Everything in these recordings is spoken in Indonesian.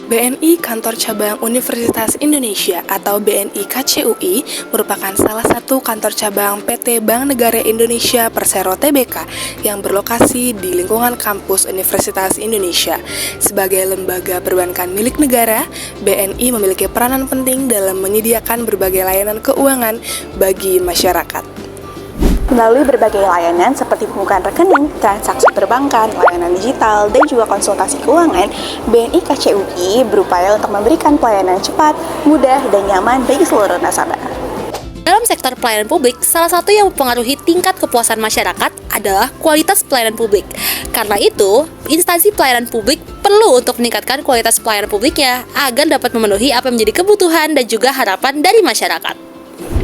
BNI Kantor Cabang Universitas Indonesia atau BNI KCUI merupakan salah satu kantor cabang PT Bank Negara Indonesia Persero Tbk yang berlokasi di lingkungan kampus Universitas Indonesia. Sebagai lembaga perbankan milik negara, BNI memiliki peranan penting dalam menyediakan berbagai layanan keuangan bagi masyarakat. Melalui berbagai layanan seperti pembukaan rekening, transaksi perbankan, layanan digital, dan juga konsultasi keuangan, BNI KCUI berupaya untuk memberikan pelayanan cepat, mudah, dan nyaman bagi seluruh nasabah. Dalam sektor pelayanan publik, salah satu yang mempengaruhi tingkat kepuasan masyarakat adalah kualitas pelayanan publik. Karena itu, instansi pelayanan publik perlu untuk meningkatkan kualitas pelayanan publiknya agar dapat memenuhi apa yang menjadi kebutuhan dan juga harapan dari masyarakat.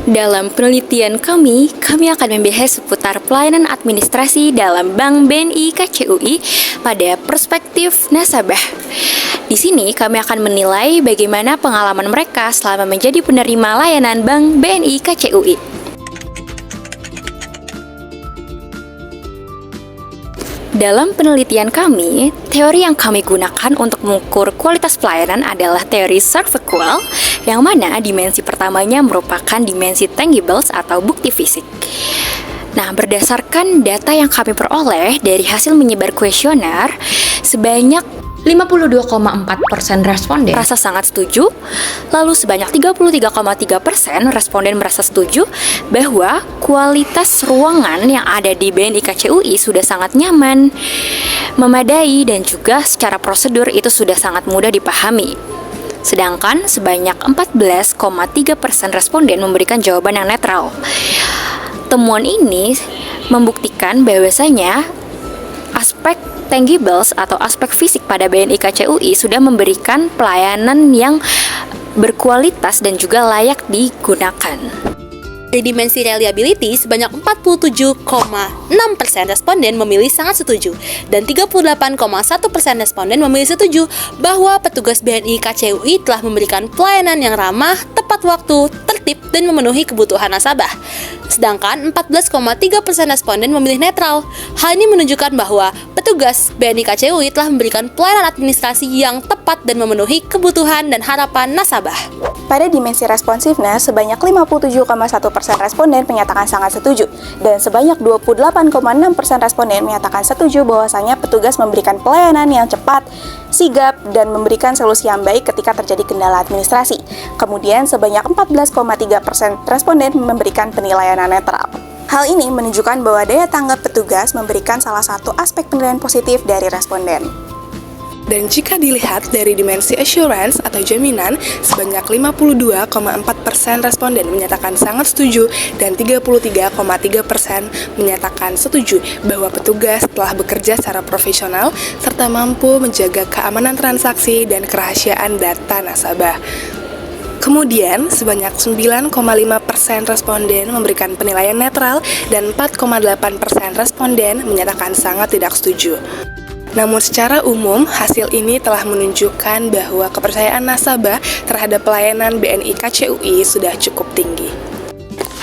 Dalam penelitian kami akan membahas seputar pelayanan administrasi dalam Bank BNI KCUI pada perspektif nasabah. Di sini kami akan menilai bagaimana pengalaman mereka selama menjadi penerima layanan Bank BNI KCUI. Dalam penelitian kami, teori yang kami gunakan untuk mengukur kualitas pelayanan adalah teori SERVQUAL, yang mana dimensi pertamanya merupakan dimensi tangibles atau bukti fisik. Nah, berdasarkan data yang kami peroleh dari hasil menyebar kuesioner, sebanyak 52,4% responden merasa sangat setuju, lalu sebanyak 33,3% responden merasa setuju bahwa kualitas ruangan yang ada di BNI KCUI sudah sangat nyaman, memadai, dan juga secara prosedur itu sudah sangat mudah dipahami. Sedangkan sebanyak 14,3% responden memberikan jawaban yang netral. Temuan ini membuktikan bahwasanya aspek tangibles atau aspek fisik pada BNI KCUI sudah memberikan pelayanan yang berkualitas dan juga layak digunakan. Dari dimensi reliability, sebanyak 47,6% responden memilih sangat setuju dan 38,1% responden memilih setuju bahwa petugas BNI KCUI telah memberikan pelayanan yang ramah, tepat waktu, tertib, dan memenuhi kebutuhan nasabah. Sedangkan 14,3% responden memilih netral. Hal ini menunjukkan bahwa petugas BNI KCUI telah memberikan pelayanan administrasi yang tepat dan memenuhi kebutuhan dan harapan nasabah. Pada dimensi responsiveness, sebanyak 57,1% responden menyatakan sangat setuju, dan sebanyak 28,6% responden menyatakan setuju bahwasanya petugas memberikan pelayanan yang cepat, sigap, dan memberikan solusi yang baik ketika terjadi kendala administrasi. Kemudian, sebanyak 14,3% responden memberikan penilaian netral. Hal ini menunjukkan bahwa daya tanggap petugas memberikan salah satu aspek penilaian positif dari responden. Dan jika dilihat dari dimensi assurance atau jaminan, sebanyak 52,4% responden menyatakan sangat setuju dan 33,3% menyatakan setuju bahwa petugas telah bekerja secara profesional serta mampu menjaga keamanan transaksi dan kerahasiaan data nasabah. Kemudian, sebanyak 9,5% responden memberikan penilaian netral dan 4,8% responden menyatakan sangat tidak setuju. Namun secara umum, hasil ini telah menunjukkan bahwa kepercayaan nasabah terhadap pelayanan BNI KCUI sudah cukup tinggi.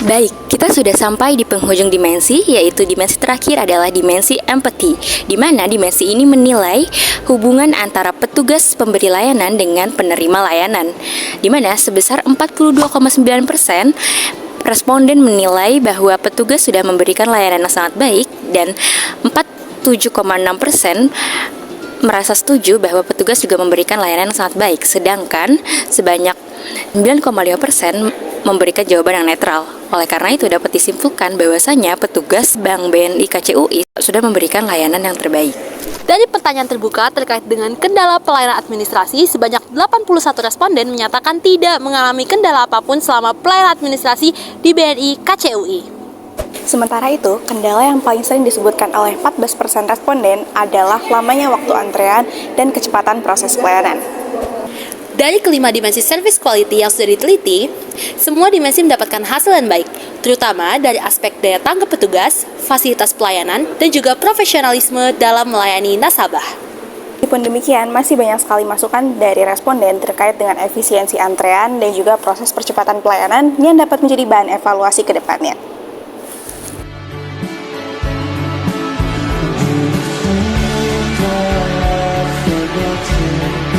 Baik, kita sudah sampai di penghujung dimensi, yaitu dimensi terakhir adalah dimensi empathy, di mana dimensi ini menilai hubungan antara petugas pemberi layanan dengan penerima layanan, di mana sebesar 42,9% responden menilai bahwa petugas sudah memberikan layanan yang sangat baik, dan 7,6% merasa setuju bahwa petugas juga memberikan layanan yang sangat baik, sedangkan sebanyak 9,5% memberikan jawaban yang netral. Oleh karena itu dapat disimpulkan bahwasanya petugas Bank BNI KCUI sudah memberikan layanan yang terbaik. Dari pertanyaan terbuka terkait dengan kendala pelayanan administrasi, sebanyak 81 responden menyatakan tidak mengalami kendala apapun selama pelayanan administrasi di BNI KCUI. Sementara itu, kendala yang paling sering disebutkan oleh 14% responden adalah lamanya waktu antrean dan kecepatan proses pelayanan. Dari kelima dimensi service quality yang sudah diteliti, semua dimensi mendapatkan hasil yang baik, terutama dari aspek daya tanggap petugas, fasilitas pelayanan, dan juga profesionalisme dalam melayani nasabah. Meskipun demikian, masih banyak sekali masukan dari responden terkait dengan efisiensi antrean dan juga proses percepatan pelayanan yang dapat menjadi bahan evaluasi ke depannya. Forget to